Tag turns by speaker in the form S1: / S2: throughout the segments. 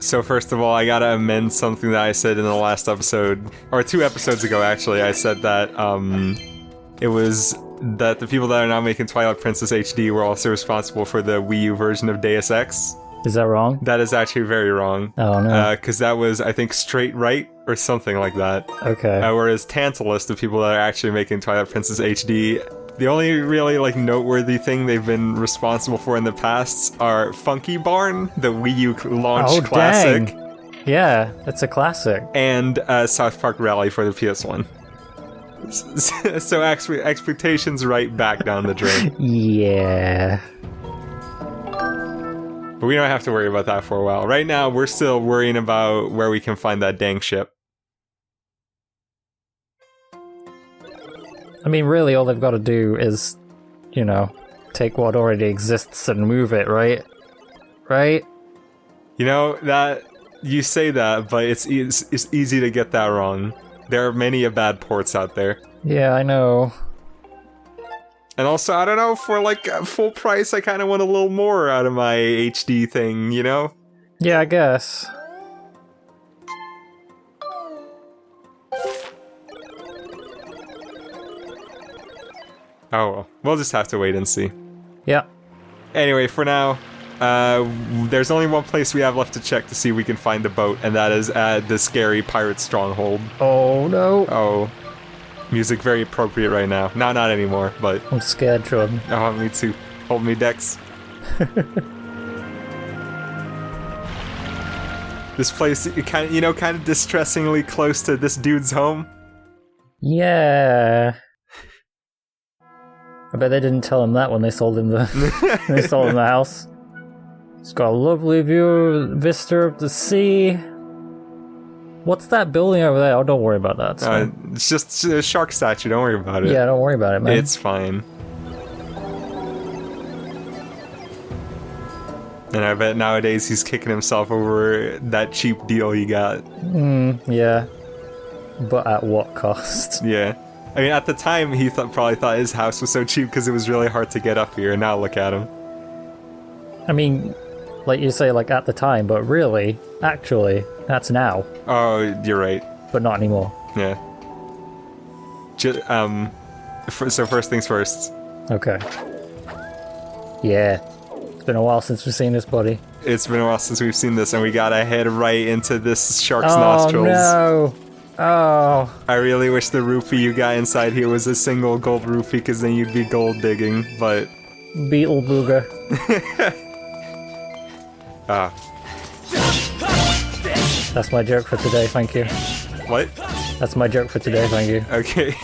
S1: So first of all, I gotta amend something that I said in the last episode, or 2 episodes ago actually. I said that it was that the people that are now making Twilight Princess HD were also responsible for the Wii U version of Deus Ex.
S2: Is that wrong?
S1: That is actually very wrong.
S2: Oh no.
S1: Because that was, I think, Straight Right or something like that.
S2: Okay.
S1: Whereas Tantalus, the people that are actually making Twilight Princess HD, the only really noteworthy thing they've been responsible for in the past are Funky Barn, the Wii U launch classic.
S2: Dang. Yeah, it's a classic.
S1: And South Park Rally for the PS1. So expectations right back down the drain.
S2: Yeah.
S1: But we don't have to worry about that for a while. Right now, we're still worrying about where we can find that dang ship.
S2: I mean, really, all they've got to do is, you know, take what already exists and move it, right? Right?
S1: You know, that you say that, but it's easy to get that wrong. There are many bad ports out there.
S2: Yeah, I know.
S1: And also, I don't know, for full price, I kind of want a little more out of my HD thing, you know?
S2: Yeah, I guess.
S1: Oh well, we'll just have to wait and see.
S2: Yeah.
S1: Anyway, for now, there's only one place we have left to check to see if we can find the boat, and that is at the scary pirate stronghold.
S2: Oh no.
S1: Oh. Music very appropriate right now. No, not anymore, but...
S2: I'm scared, Jordan.
S1: Oh, me too. Hold me, Dex. This place, kind of distressingly close to this dude's home.
S2: Yeah. I bet they didn't tell him that when they sold him the house. It's got a lovely vista of the sea. What's that building over there? Oh, don't worry about that.
S1: It's just a shark statue. Don't worry about it.
S2: Yeah, don't worry about it, man.
S1: It's fine. And I bet nowadays he's kicking himself over that cheap deal he got.
S2: Yeah. But at what cost?
S1: Yeah. I mean, at the time, he probably thought his house was so cheap because it was really hard to get up here, and now look at him.
S2: I mean, like you say, at the time, but really, actually, that's now.
S1: Oh, you're right.
S2: But not anymore.
S1: Yeah. So first things first.
S2: Okay. Yeah. It's been a while since we've seen this, buddy.
S1: It's been a while since we've seen this, and we gotta head right into this shark's nostrils.
S2: Oh, no! Oh.
S1: I really wish the rupee you got inside here was a single gold rupee, because then you'd be gold digging, but...
S2: Beetle booger.
S1: Ah.
S2: That's my joke for today, thank you.
S1: What?
S2: That's my joke for today, thank you.
S1: Okay.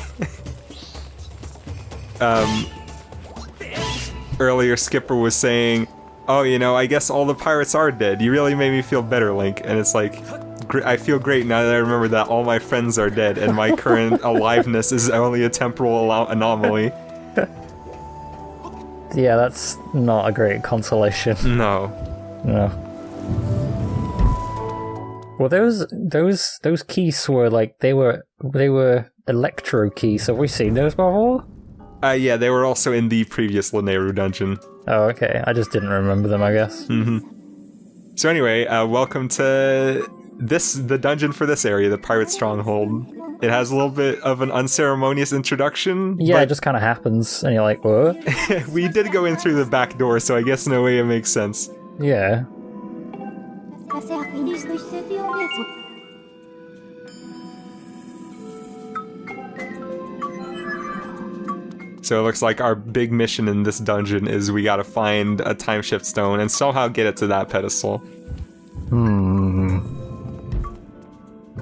S1: Earlier Skipper was saying, oh, I guess all the pirates are dead. You really made me feel better, Link. And it's like, I feel great now that I remember that all my friends are dead and my current aliveness is only a temporal anomaly.
S2: Yeah, that's not a great consolation.
S1: No.
S2: No. Well, those keys were they were electro keys. Have we seen those before?
S1: Yeah, they were also in the previous Lineru dungeon.
S2: Oh, okay. I just didn't remember them, I guess.
S1: Mm-hmm. So anyway, welcome to the dungeon for this area, the Pirate Stronghold. It has a little bit of an unceremonious introduction.
S2: Yeah, it just kind of happens, and you're like, what?
S1: We did go in through the back door, so I guess in a way it makes sense.
S2: Yeah.
S1: So it looks like our big mission in this dungeon is we gotta find a time shift stone and somehow get it to that pedestal.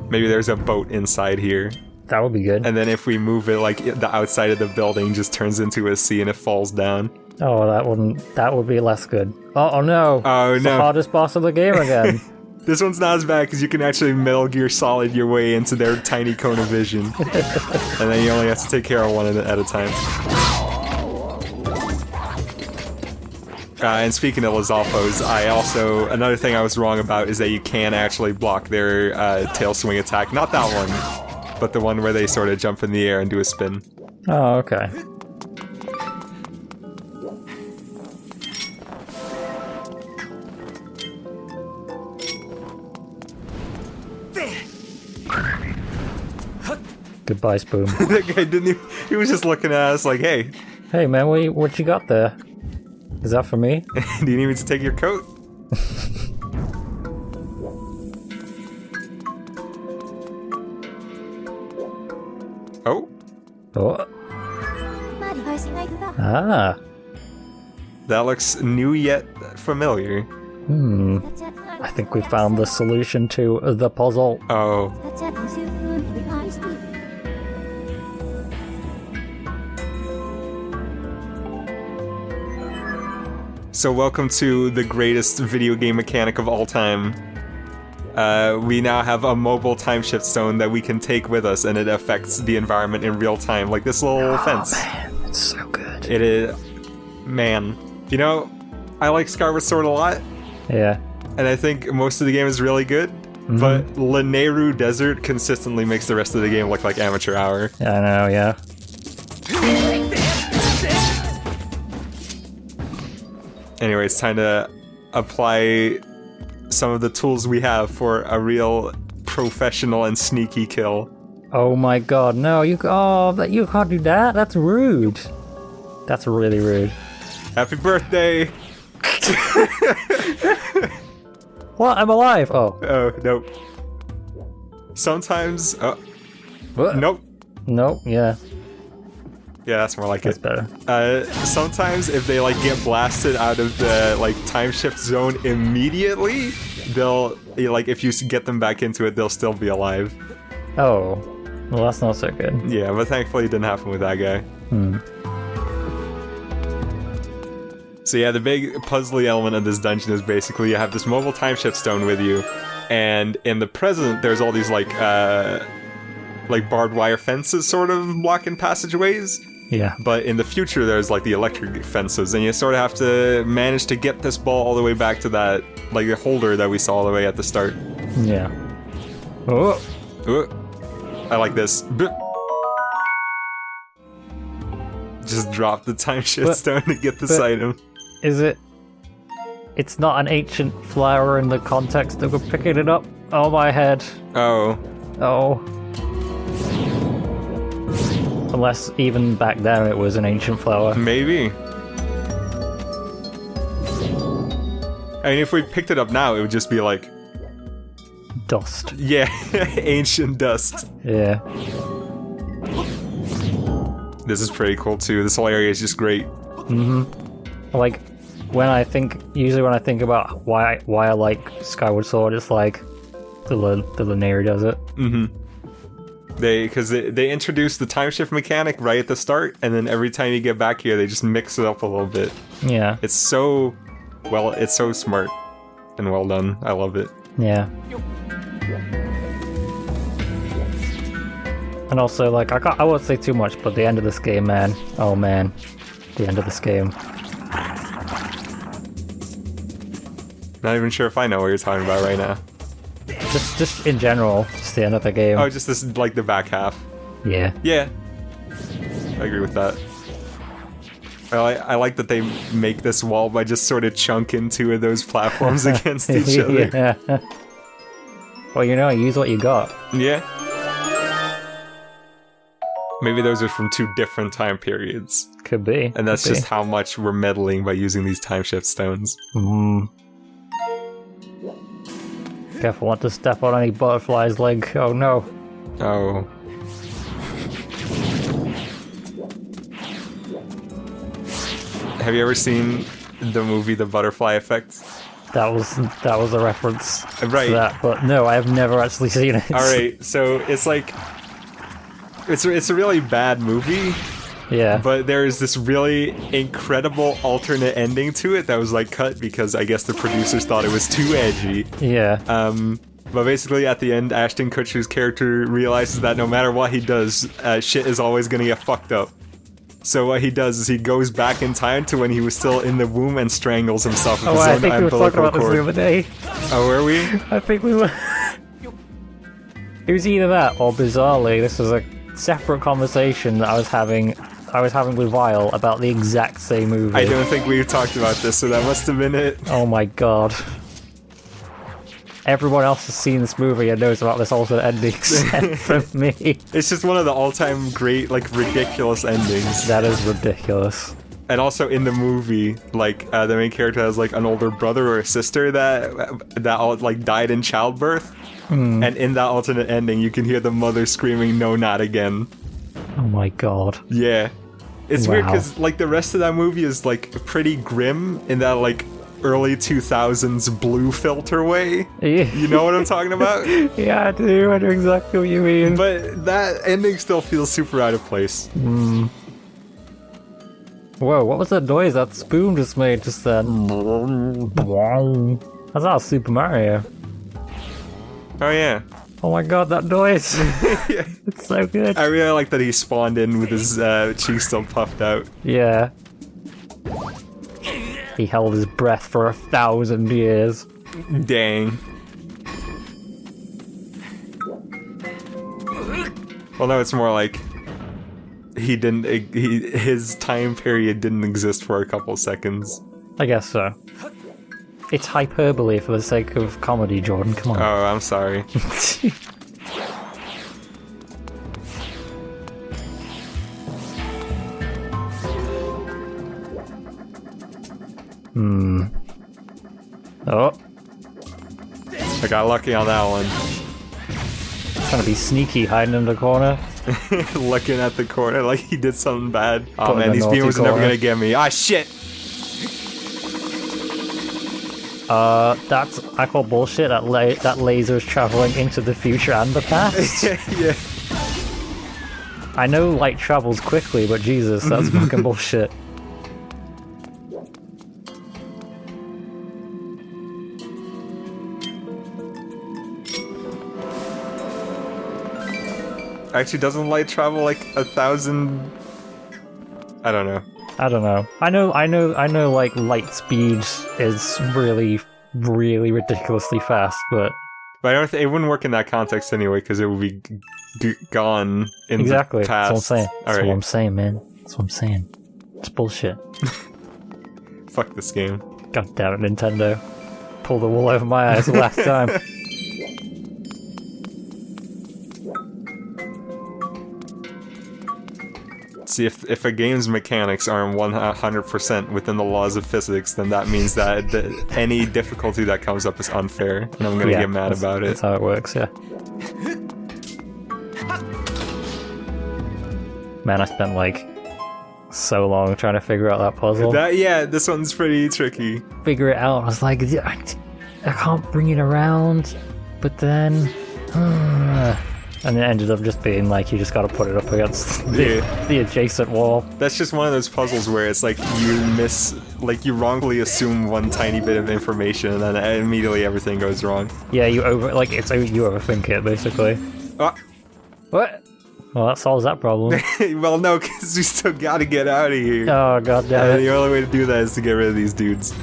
S1: Maybe there's a boat inside here.
S2: That would be good.
S1: And then if we move it, the outside of the building just turns into a sea and it falls down.
S2: Oh, that would be less good. Oh no.
S1: Oh
S2: it's
S1: no.
S2: The hardest boss of the game again.
S1: This one's not as bad because you can actually Metal Gear Solid your way into their tiny cone of vision. And then you only have to take care of one at a time. And speaking of Lizalfos, another thing I was wrong about is that you can actually block their tail swing attack. Not that one, but the one where they sort of jump in the air and do a spin.
S2: Oh, okay. Goodbye, Spoon.
S1: That guy didn't even, he was just looking at us like, hey,
S2: Hey man, what you got there? Is that for me?
S1: do you need me to take your coat? Oh,
S2: Oh. Ah.
S1: that looks new yet familiar.
S2: I think we found the solution to the puzzle.
S1: Oh, so welcome to the greatest video game mechanic of all time. We now have a mobile time shift stone that we can take with us, and it affects the environment in real time, like this little fence.
S2: Man, it's so good.
S1: It is, man. You know, I like Skyward Sword a lot,
S2: Yeah.
S1: and I think most of the game is really good. But Lanayru Desert consistently makes the rest of the game look like amateur hour.
S2: I know, yeah.
S1: Anyway, it's time to apply some of the tools we have for a real professional and sneaky kill.
S2: Oh my god, no, you can't do that. That's rude. That's really rude.
S1: Happy birthday!
S2: What? I'm alive. Oh.
S1: Oh, nope. Sometimes... Oh,
S2: What?
S1: nope.
S2: Nope, yeah.
S1: Yeah, that's more like
S2: That's
S1: it.
S2: better.
S1: Sometimes if they like get blasted out of the like time shift zone immediately, they'll like if you get them back into it, they'll still be alive.
S2: Oh. Well, that's not so good.
S1: Yeah, but thankfully it didn't happen with that guy. So yeah, the big puzzly element of this dungeon is basically you have this mobile time shift stone with you, and in the present there's all these like barbed wire fences sort of blocking passageways.
S2: Yeah.
S1: But in the future, there's like the electric fences, and you sort of have to manage to get this ball all the way back to that, like the holder that we saw all the way at the start.
S2: Yeah. Oh.
S1: Ooh. I like this. Just drop the time shift stone to get this item.
S2: Is it? It's not an ancient flower in the context that we're picking it up. Oh, my head.
S1: Oh.
S2: Oh. Unless even back then it was an ancient flower.
S1: Maybe. I mean, if we picked it up now, it would just be like...
S2: Dust.
S1: Yeah, ancient dust.
S2: Yeah.
S1: This is pretty cool, too. This whole area is just great.
S2: Like, usually when I think about why I like Skyward Sword, it's like the Lanayru does it.
S1: Because they introduced the time shift mechanic right at the start, and then every time you get back here, they just mix it up a little bit.
S2: Yeah.
S1: It's so smart and well done. I love it.
S2: Yeah. And also, like, I won't say too much, but the end of this game, man. Oh man, the end of this game.
S1: Not even sure if I know what you're talking about right now.
S2: Just in general, just the end of the game.
S1: Oh, just this, like, the back half.
S2: Yeah.
S1: Yeah. I agree with that. I like that they make this wall by just sort of chunking two of those platforms against each other.
S2: Yeah. Well, use what you got.
S1: Yeah. Maybe those are from two different time periods.
S2: Could be.
S1: And that's just how much we're meddling by using these time shift stones.
S2: Careful not to step on any butterfly's leg. Oh no.
S1: Oh. Have you ever seen the movie The Butterfly Effect?
S2: That was a reference
S1: Right.
S2: to that, but no, I have never actually seen it.
S1: Alright, so it's like... It's a really bad movie,
S2: Yeah.
S1: but there is this really incredible alternate ending to it that was like cut because I guess the producers thought it was too edgy.
S2: Yeah.
S1: But basically at the end, Ashton Kutcher's character realizes that no matter what he does, shit is always gonna get fucked up. So what he does is he goes back in time to when he was still in the womb and strangles himself with his
S2: I
S1: own
S2: think we were talking
S1: umbilical
S2: about this the
S1: cord.
S2: other day.
S1: Oh, were we?
S2: I think we were. It was either that or bizarrely, this was a separate conversation that I was having with Vile about the exact same movie.
S1: I don't think we talked about this, so that must have been it.
S2: Oh my god. everyone else has seen this movie and knows about this alternate ending except for me.
S1: It's just one of the all-time great, like, ridiculous endings.
S2: That is ridiculous.
S1: And also in the movie, like, the main character has, like, an older brother or a sister that all, like, died in childbirth. And in that alternate ending, you can hear the mother screaming, "No, not again."
S2: Oh my god.
S1: Yeah. It's weird
S2: Wow.
S1: because, like, the rest of that movie is, like, pretty grim in that, like, early 2000s blue filter way. You know what I'm talking about?
S2: Yeah, I do. I know exactly what you mean.
S1: But that ending still feels super out of place.
S2: Whoa, what was that noise that spoon just made just then? That's not Super Mario.
S1: Oh, yeah.
S2: Oh my god, that noise. It's so good.
S1: I really like that he spawned in with his cheeks still puffed out.
S2: Yeah. He held his breath for 1,000 years.
S1: Dang. Well, no, it's more like his time period didn't exist for a couple seconds.
S2: I guess so. It's hyperbole for the sake of comedy, Jordan. Come on.
S1: Oh, I'm sorry.
S2: Oh,
S1: I got lucky on that one.
S2: trying to be sneaky, hiding in the corner.
S1: Looking at the corner like he did something bad. Oh
S2: Put in
S1: man,
S2: the
S1: these
S2: naughty
S1: beamers are never
S2: corner.
S1: gonna get me. Ah, shit!
S2: I call bullshit that laser's traveling into the future and the past.
S1: Yeah.
S2: I know light travels quickly, but Jesus, that's fucking bullshit.
S1: Actually, doesn't light travel like 1,000? I don't know.
S2: I don't know. I know. Like light speed is really, really ridiculously fast, but
S1: But I don't think it wouldn't work in that context anyway, because it would be gone in
S2: exactly.
S1: the past.
S2: That's what I'm saying. That's
S1: Alright.
S2: what I'm saying, man. That's what I'm saying. It's bullshit.
S1: Fuck this game.
S2: God damn it, Nintendo. Pull the wool over my eyes the last time.
S1: See, if a game's mechanics aren't 100% within the laws of physics, then that means that any difficulty that comes up is unfair, and I'm gonna get mad about it.
S2: That's how it works, yeah. Man, I spent like so long trying to figure out that puzzle.
S1: This one's pretty tricky.
S2: Figure it out. I was like, I can't bring it around, but then... and it ended up just being like, you just gotta put it up against the adjacent wall.
S1: That's just one of those puzzles where it's like you wrongly assume one tiny bit of information, and then immediately everything goes wrong.
S2: Yeah, you overthink it, basically.
S1: Ah.
S2: What? Well, that solves that problem.
S1: Well, no, because we still gotta get out of here.
S2: Oh, god damn
S1: And
S2: it.
S1: the only way to do that is to get rid of these dudes.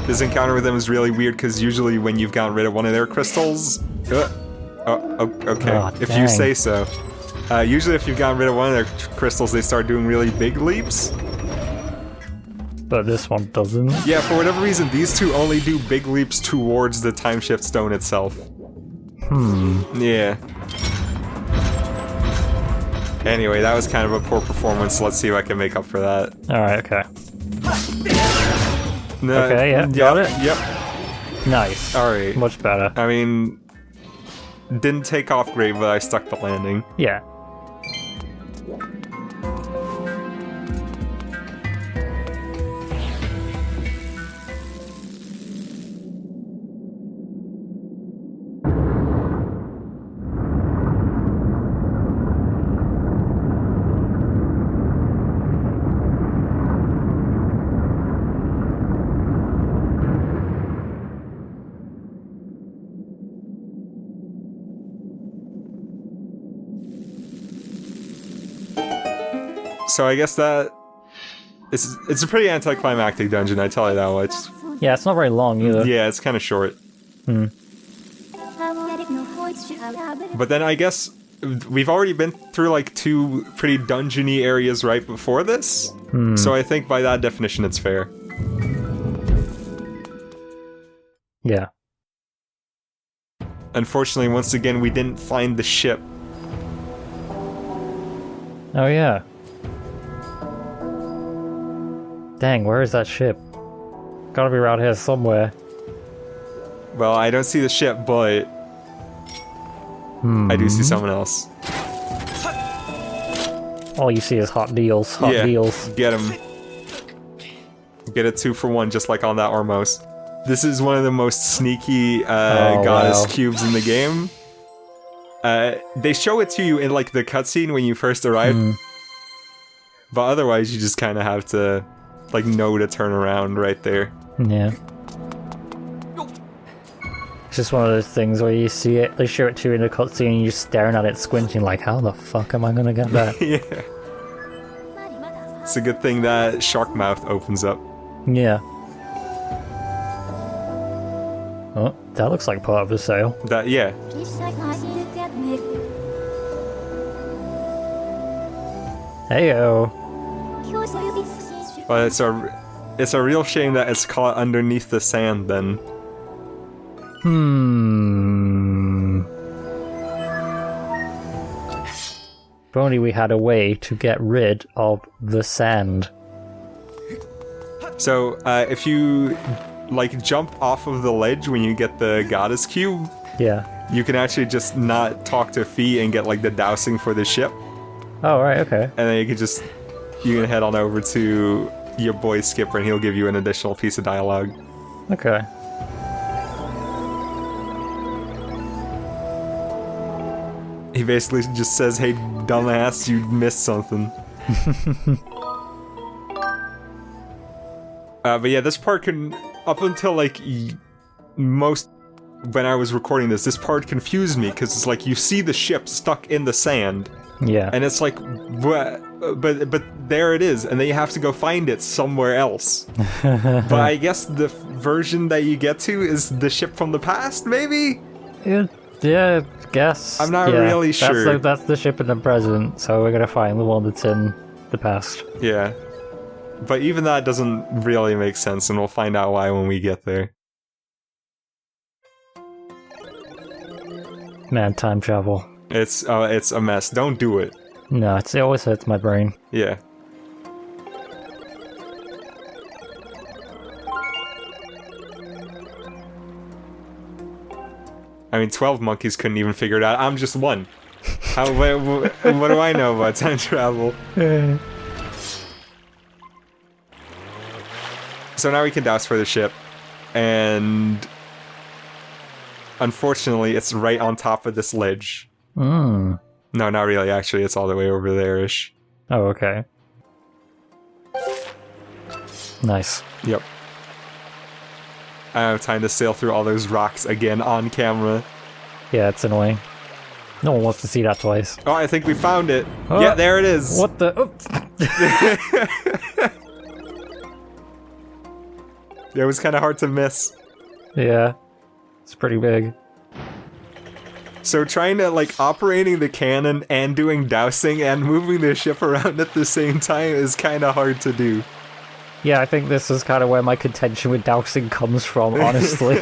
S1: This encounter with them is really weird because usually when you've gotten rid of one of their crystals... okay.
S2: Oh,
S1: if
S2: dang.
S1: you say so. Usually if you've gotten rid of one of their crystals, they start doing really big leaps.
S2: But this one doesn't.
S1: Yeah, for whatever reason, these two only do big leaps towards the time shift stone itself. Yeah. Anyway, that was kind of a poor performance. Let's see if I can make up for that.
S2: Alright, okay.
S1: No,
S2: Okay, yeah, got it.
S1: Yep.
S2: Nice.
S1: Alright.
S2: Much better.
S1: I mean, didn't take off great, but I stuck the landing.
S2: Yeah.
S1: So I guess that it's a pretty anticlimactic dungeon, I tell you that much.
S2: Yeah, it's not very long either.
S1: Yeah, it's kind of short. But then I guess we've already been through like 2 pretty dungeony areas right before this. So I think by that definition it's fair.
S2: Yeah.
S1: Unfortunately, once again, we didn't find the ship.
S2: Oh yeah. Dang, where is that ship? Gotta be around here somewhere.
S1: Well, I don't see the ship, but I do see someone else.
S2: All you see is hot deals. Hot deals.
S1: Get him. Get a 2-for-1, just like on that Ormos. This is one of the most sneaky goddess cubes in the game. They show it to you in like the cutscene when you first arrive, but otherwise you just kind of have to like know to turn around right there.
S2: Yeah. It's just one of those things where you see it, they show it to you in the cutscene and you're staring at it squinting like, how the fuck am I gonna get that?
S1: Yeah. It's a good thing that shark mouth opens up.
S2: Yeah. Oh, that looks like part of the sail.
S1: That, yeah.
S2: Heyo.
S1: But it's a real shame that it's caught underneath the sand then.
S2: If only we had a way to get rid of the sand.
S1: So, if you like jump off of the ledge when you get the goddess cube,
S2: Yeah.
S1: you can actually just not talk to Fee and get like the dousing for the ship,
S2: Oh, right, okay.
S1: and then you can head on over to your boy Skipper and he'll give you an additional piece of dialogue.
S2: Okay.
S1: He basically just says, "Hey, dumbass, you missed something." But yeah, this part can, up until like when I was recording this part confused me because it's like you see the ship stuck in the sand,
S2: Yeah.
S1: and it's like, what? But there it is, and then you have to go find it somewhere else. But I guess the version that you get to is the ship from the past, maybe?
S2: Yeah, I guess.
S1: I'm not really sure.
S2: That's the ship in the present, so we're gonna find the one that's in the past.
S1: Yeah. But even that doesn't really make sense, and we'll find out why when we get there.
S2: Man, time travel.
S1: It's a mess. Don't do it.
S2: No, it always hurts my brain.
S1: Yeah. I mean, 12 monkeys couldn't even figure it out. I'm just one. What do I know about time travel? So now we can douse for the ship, and unfortunately, it's right on top of this ledge. No, not really. Actually, it's all the way over there-ish.
S2: Oh, okay. Nice.
S1: Yep. I don't have time to sail through all those rocks again on camera.
S2: Yeah, it's annoying. No one wants to see that twice.
S1: Oh, I think we found it.
S2: Oh,
S1: yeah, there it is.
S2: What the? Oh.
S1: It was kind of hard to miss.
S2: Yeah, it's pretty big.
S1: So trying to, like, operating the cannon and doing dousing and moving the ship around at the same time is kind of hard to do.
S2: Yeah, I think this is kind of where my contention with dousing comes from, honestly.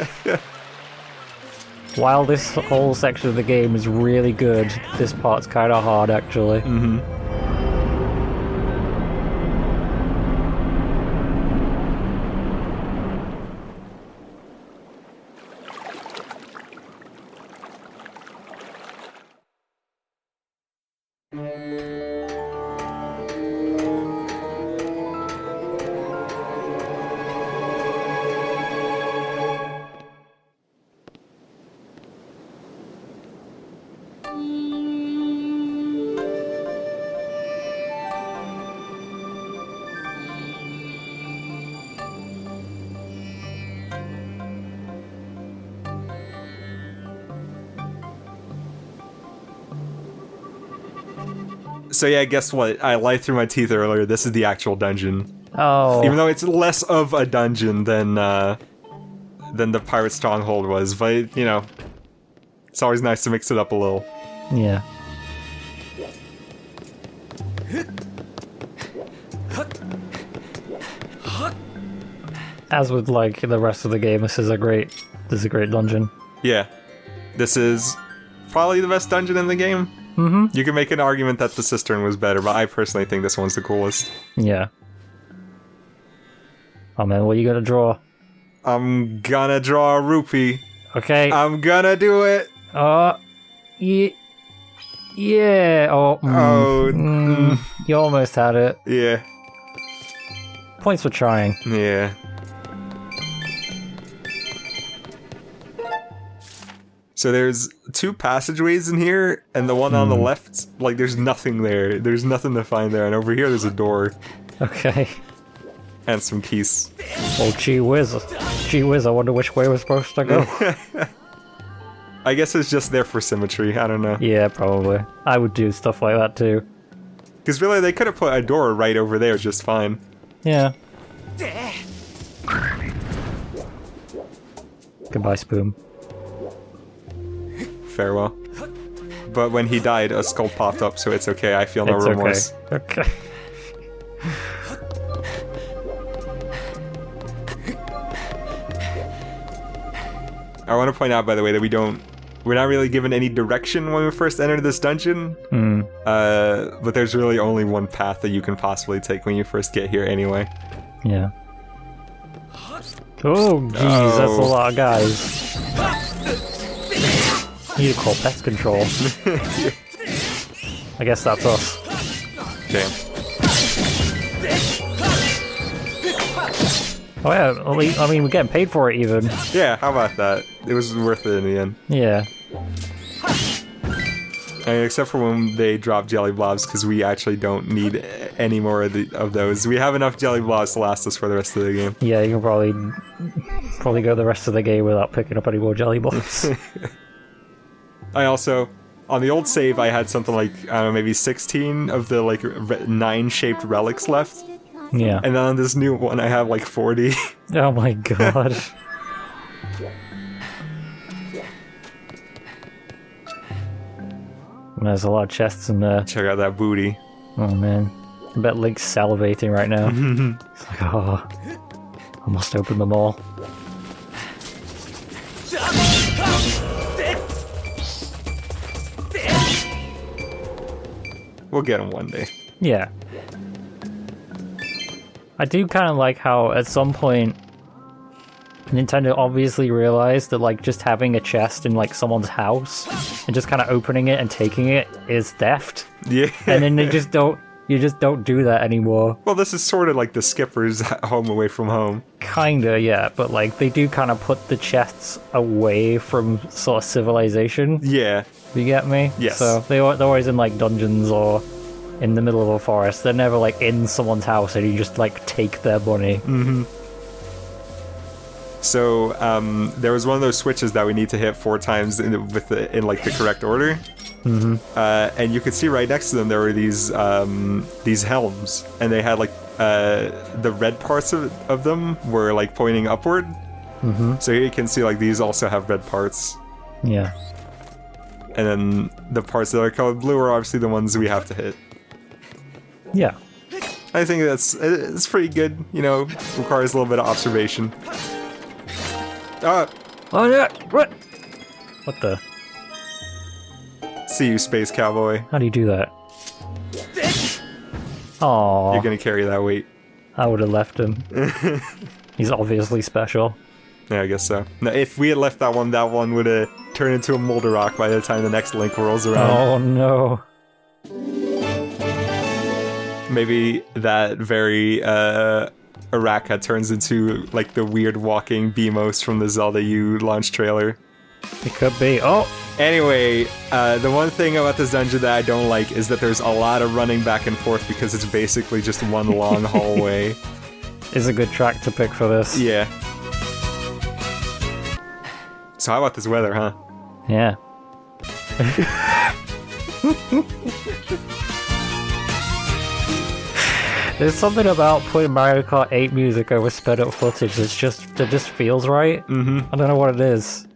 S2: While this whole section of the game is really good, this part's kind of hard, actually.
S1: Mm-hmm. So yeah, guess what? I lied through my teeth earlier. This is the actual dungeon.
S2: Oh.
S1: Even though it's less of a dungeon than the pirate stronghold was, but you know, it's always nice to mix it up a little.
S2: Yeah. as with like the rest of the game, this is a great dungeon.
S1: Yeah. This is probably the best dungeon in the game.
S2: Mm-hmm.
S1: You can make an argument that the cistern was better, but I personally think this one's the coolest.
S2: Yeah. Oh man, what are you gonna draw?
S1: I'm gonna draw a rupee.
S2: Okay.
S1: I'm gonna do it.
S2: Yeah. Oh. You almost had it.
S1: Yeah.
S2: Points for trying.
S1: Yeah. So there's 2 passageways in here, and the one on the left, like, there's nothing there. There's nothing to find there, and over here there's a door.
S2: Okay.
S1: And some keys.
S2: Oh, gee whiz. Gee whiz, I wonder which way we're supposed to go.
S1: I guess it's just there for symmetry, I don't know.
S2: Yeah, probably. I would do stuff like that too.
S1: Because really, they could have put a door right over there just fine.
S2: Yeah. Goodbye, Spoon.
S1: Farewell. But when he died, a skull popped up, so it's okay. I feel no remorse.
S2: Okay.
S1: I want to point out, by the way, that we're not really given any direction when we first enter this dungeon. But there's really only one path that you can possibly take when you first get here anyway.
S2: Yeah. Oh, jeez, that's a lot of guys. Need to call pest control. I guess that's us.
S1: Damn.
S2: Oh yeah, I mean, we're getting paid for it even.
S1: Yeah, how about that? It was worth it in the end.
S2: Yeah.
S1: I mean, except for when they drop jelly blobs, because we actually don't need any more of those. We have enough jelly blobs to last us for the rest of the game.
S2: Yeah, you can probably go the rest of the game without picking up any more jelly blobs.
S1: I also, on the old save, I had something like, I don't know, maybe 16 of the, like, 9-shaped relics left.
S2: Yeah.
S1: And then on this new one, I have, like, 40.
S2: Oh my god. There's a lot of chests in there.
S1: Check out that booty.
S2: Oh man. I bet Link's salivating right now. It's like, oh, I must open them all.
S1: We'll get him one day.
S2: Yeah. I do kind of like how at some point Nintendo obviously realized that like just having a chest in like someone's house and just kind of opening it and taking it is theft.
S1: Yeah.
S2: And then you just don't do that anymore.
S1: Well, this is sort of like the skipper's home away from home.
S2: Kinda, yeah, but like they do kind of put the chests away from sort of civilization.
S1: Yeah.
S2: You get me?
S1: Yes.
S2: So they're always in like dungeons or in the middle of a forest. They're never like in someone's house and you just like take their money.
S1: Mm-hmm. So there was one of those switches that we need to hit 4 times in like the correct order.
S2: Mm-hmm.
S1: And you could see right next to them there were these helms, and they had like the red parts of them were like pointing upward.
S2: Mm-hmm.
S1: So you can see like these also have red parts.
S2: Yeah.
S1: And then the parts that are colored blue are obviously the ones we have to hit.
S2: Yeah.
S1: I think it's pretty good, you know, requires a little bit of observation.
S2: Oh yeah! What? What the?
S1: See you, Space Cowboy.
S2: How do you do that? Aww.
S1: You're gonna carry that weight.
S2: I would have left him. He's obviously special.
S1: Yeah, I guess so. Now, if we had left that one would have turned into a Molder Rock by the time the next Link rolls around.
S2: Oh no.
S1: Maybe that very Araka turns into like the weird walking Beamos from the Zelda U launch trailer.
S2: It could be. Oh!
S1: Anyway, the one thing about this dungeon that I don't like is that there's a lot of running back and forth because it's basically just one long hallway.
S2: Is a good track to pick for this.
S1: Yeah. So how about this weather, huh?
S2: Yeah. There's something about putting Mario Kart 8 music over sped up footage that just feels right.
S1: Mm-hmm.
S2: I don't know what it is.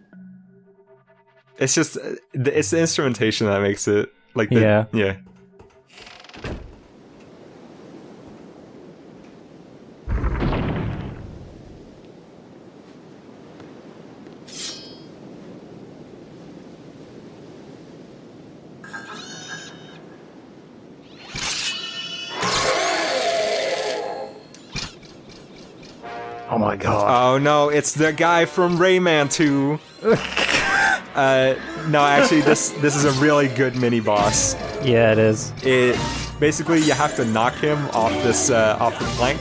S1: It's just it's the instrumentation that makes it like
S2: Yeah. Oh my god.
S1: Oh no, it's the guy from Rayman 2. No, actually, this is a really good mini boss.
S2: Yeah, it is.
S1: Basically you have to knock him off off the plank,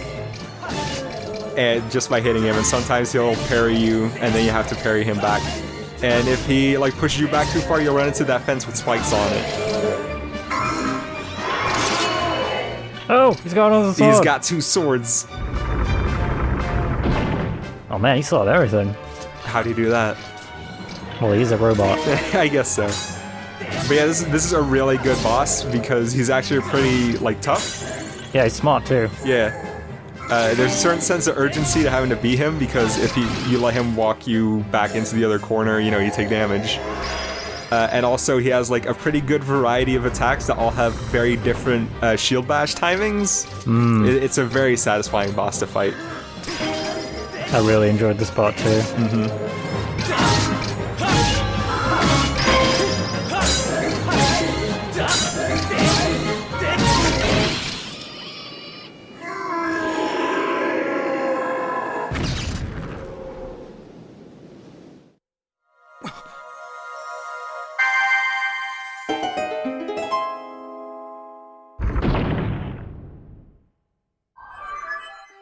S1: and just by hitting him, and sometimes he'll parry you, and then you have to parry him back. And if he like pushes you back too far, you'll run into that fence with spikes on it.
S2: Oh, he's got another sword.
S1: He's got 2 swords.
S2: Oh man, he saw everything.
S1: How do you do that?
S2: Well, he's a robot.
S1: I guess so. But yeah, this is a really good boss because he's actually pretty like tough.
S2: Yeah, he's smart too.
S1: Yeah. There's a certain sense of urgency to having to beat him because if you let him walk you back into the other corner, you know, you take damage. And also he has like a pretty good variety of attacks that all have very different shield bash timings. It's a very satisfying boss to fight.
S2: I really enjoyed this part too.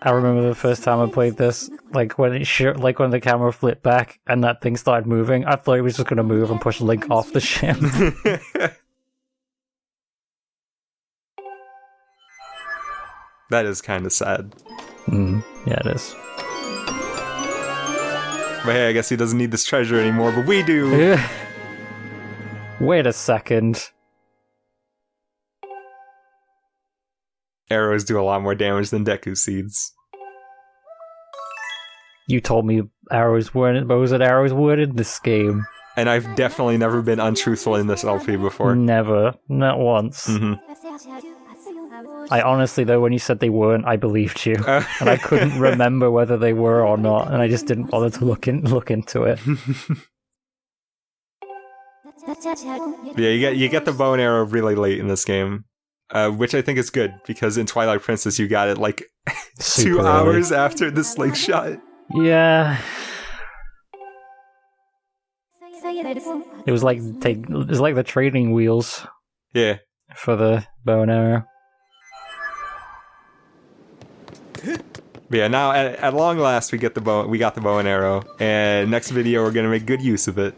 S2: I remember the first time I played this, like when when the camera flipped back and that thing started moving, I thought it was just gonna move and push Link off the ship.
S1: That is kind of sad.
S2: Yeah, it is.
S1: But hey, I guess he doesn't need this treasure anymore, but we do!
S2: Wait a second.
S1: Arrows do a lot more damage than Deku Seeds.
S2: You told me arrows weren't, bows and arrows weren't in this game.
S1: And I've definitely never been untruthful in this LP before.
S2: Never. Not once. I honestly, though, when you said they weren't, I believed you. And I couldn't remember whether they were or not, and I just didn't bother to look into it.
S1: Yeah, you get the bow and arrow really late in this game. Which I think is good, because in Twilight Princess you got it like 2 hours after the slingshot.
S2: Yeah. It was like the training wheels.
S1: Yeah.
S2: For the bow and arrow.
S1: But yeah, now at long last we got the bow and arrow, and next video we're gonna make good use of it.